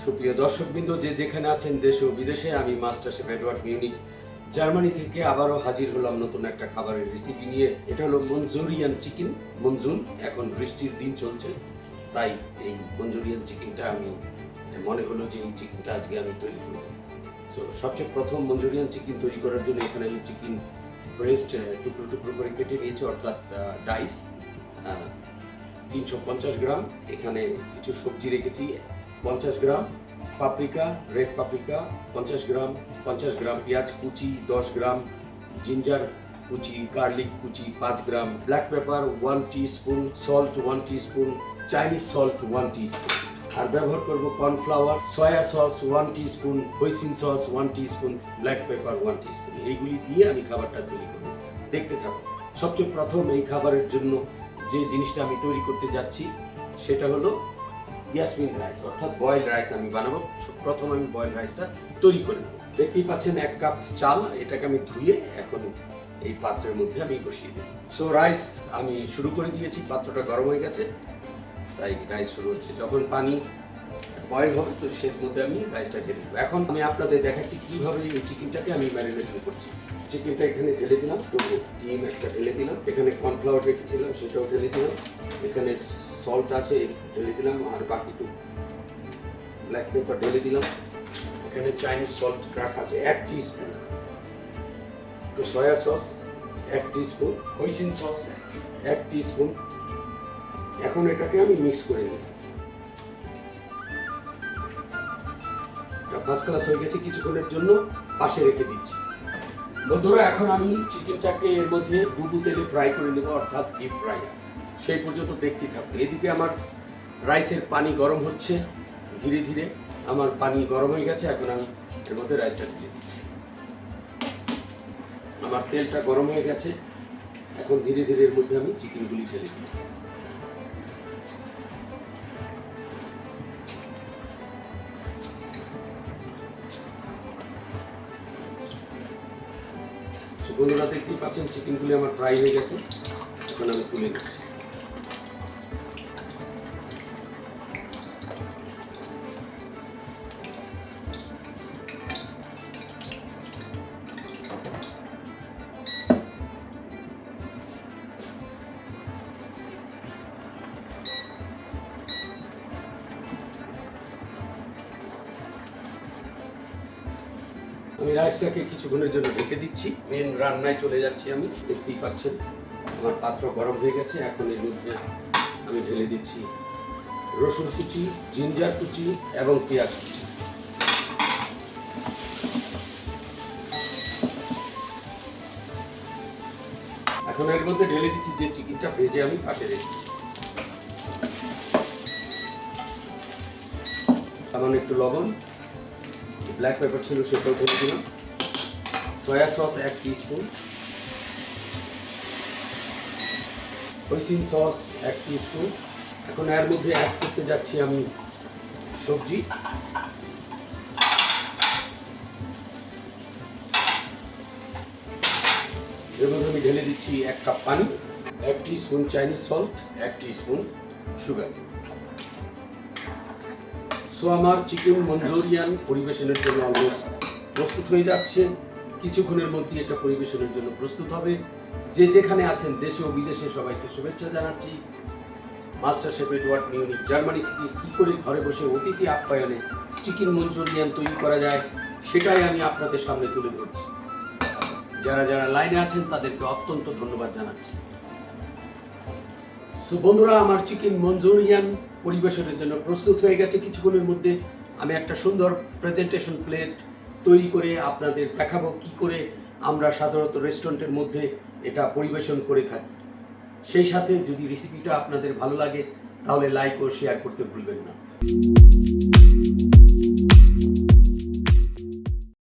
সুপ্রিয় দর্শকবৃন্দ, যে যেখানে আছেন দেশে ও বিদেশে, আমি master chef Edward Munich Germany থেকে আবারও হাজির হলাম নতুন একটা খাবারের রেসিপি নিয়ে। এটা হলো মঞ্জুরিয়ান চিকেন। মনজুন, এখন বৃষ্টির দিন চলছে, তাই এই মঞ্জুরিয়ান চিকেনটা আমি মনে হলো যে এই চিকেনটা আজকে আমি তৈরি করব। সো সবচেয়ে প্রথম মঞ্জুরিয়ান চিকেন তৈরি করার জন্য এখানে আমি চিকেন ব্রেস্ট টুকরো টুকরো করে কেটে নিয়েছি, অর্থাৎ ডাইস 350 গ্রাম। এখানে কিছু সবজি রেখেছি 50 gram, paprika, red paprika 50 gram, 50 gram পেঁয়াজ কুচি, 10 গ্রাম জিঞ্জার কুচি, গার্লিক কুচি 5 gram, black pepper 1 teaspoon, salt 1 teaspoon, Chinese salt 1 teaspoon. আর ব্যবহার করব cornflour, soya sauce 1 teaspoon, hoisin sauce 1 teaspoon, black pepper 1 teaspoon. এইগুলি দিয়ে আমি খাবারটা তৈরি করব, দেখতে থাকুন। সবচেয়ে প্রথম এই খাবারের জন্য যে জিনিসটা আমি তৈরি করতে যাচ্ছি সেটা হলো ইয়াসমিন রাইস, অর্থাৎ বয়েলড রাইস আমি বানাবো। প্রথম আমি বয়েলড রাইসটা তৈরি করে নেব। দেখতেই পাচ্ছেন 1 কাপ চাল, এটাকে আমি ধুয়ে এখন এই পাত্রের মধ্যে আমি বসিয়ে দেব। সো রাইস আমি শুরু করে দিয়েছি, পাত্রটা গরম হয়ে গেছে, তাই রাইস শুরু হচ্ছে। যখন পানি বয়েল হবে তো সের মধ্যে আমি রাইসটা ঢেলে দেবো। এখন আমি আপনাদের দেখাচ্ছি কিভাবে এই চিকেনটাকে আমি ম্যারিনেশন করছি। চিকেনটা এখানে ঢেলে দিলাম, তো ডিম একটা ঢেলে দিলাম, এখানে কর্নফ্লাওয়ার রেখেছিলাম সেটাও ঢেলে দিলাম, এখানে সল্ট আছে ঢেলে দিলাম, আর বাকিটু ব্ল্যাক পেপার ঢেলে দিলাম, এখানে চাইনিজ সল্ট রাখা আছে 1 টিস্পুন, একটু soya sauce 1 teaspoon, hoisin sauce 1 teaspoon. এখন এটাকে আমি মিক্স করে নিই। ফার্স্ট ক্লাস হয়ে গেছে, কিছুক্ষণের জন্য পাশে রেখে দিচ্ছি। বন্ধুরা, এখন আমি চিকেনটাকে এর মধ্যে ডুবু তেলে ফ্রাই করে নেব, অর্থাৎ ডিপ ফ্রাই। সেই পর্যন্ত দেখতে থাকবে। এদিকে আমার রাইসের পানি গরম হচ্ছে ধীরে ধীরে। আমার পানি গরম হয়ে গেছে, এখন আমি এর মধ্যে রাইসটা ঢেলে দিচ্ছি। আমার তেলটা গরম হয়ে গেছে, এখন ধীরে ধীরে এর মধ্যে আমি চিকেনগুলি ঢেলে দিই। বন্ধুরা, দেখতেই পাচ্ছেন চিকেনগুলি আমার ফ্রাই হয়ে গেছে, এখন আমি তুলে নিচ্ছি। আমি রাইসটাকে কিছুক্ষণের জন্য ঢেকে দিচ্ছি। মেন রান্নায় চলে যাচ্ছি আমি। দেখতেই পাচ্ছেন আমার পাত্র গরম হয়ে গেছে, এখন এর মধ্যে আমি ঢেলে দিচ্ছি রসুন কুচি, জিঞ্জার কুচি এবং পেঁয়াজ কুচি। এখন এর মধ্যে ঢেলে দিচ্ছি যে চিকেনটা ভেজে আমি পাশে রেখেছি। সামান্য একটু লবণ, ব্ল্যাক পেপার ছিল সেটাও ঢেলে দিলাম, soya sauce 1 teaspoon, hoisin sauce 1 teaspoon. এখন এর মধ্যে অ্যাড করতে যাচ্ছি আমি সবজি। এর মধ্যে আমি ঢেলে দিচ্ছি 1 কাপ পানি, 1 teaspoon Chinese salt, 1 teaspoon sugar. So আমার চিকেন মঞ্জুরিয়ান পরিবেশনের জন্য অলমোস্ট প্রস্তুত হয়ে যাচ্ছে। কিছুক্ষণের মধ্যে এটা পরিবেশনের জন্য প্রস্তুত হবে। যে যেখানে আছেন দেশে ও বিদেশে সবাইকে শুভেচ্ছা জানাচ্ছি। Master chef Edward Munich Germany থেকে কী করে ঘরে বসে অতিথি আপ্যায়নে চিকেন মঞ্জুরিয়ান তৈরি করা যায় সেটাই আমি আপনাদের সামনে তুলে ধরছি। যারা যারা লাইনে আছেন তাদেরকে অত্যন্ত ধন্যবাদ জানাচ্ছি। সো বন্ধুরা, আমার চিকেন মঞ্জুরিয়ান পরিবেশনের জন্য প্রস্তুত হয়ে গেছে। কিছুক্ষণের মধ্যে আমি একটা সুন্দর প্রেজেন্টেশন প্লেট তৈরি করে আপনাদের দেখাবো কী করে আমরা সাধারণত রেস্টুরেন্টের মধ্যে এটা পরিবেশন করে থাকি। সেই সাথে যদি রেসিপিটা আপনাদের ভালো লাগে তাহলে লাইক ও শেয়ার করতে ভুলবেন না।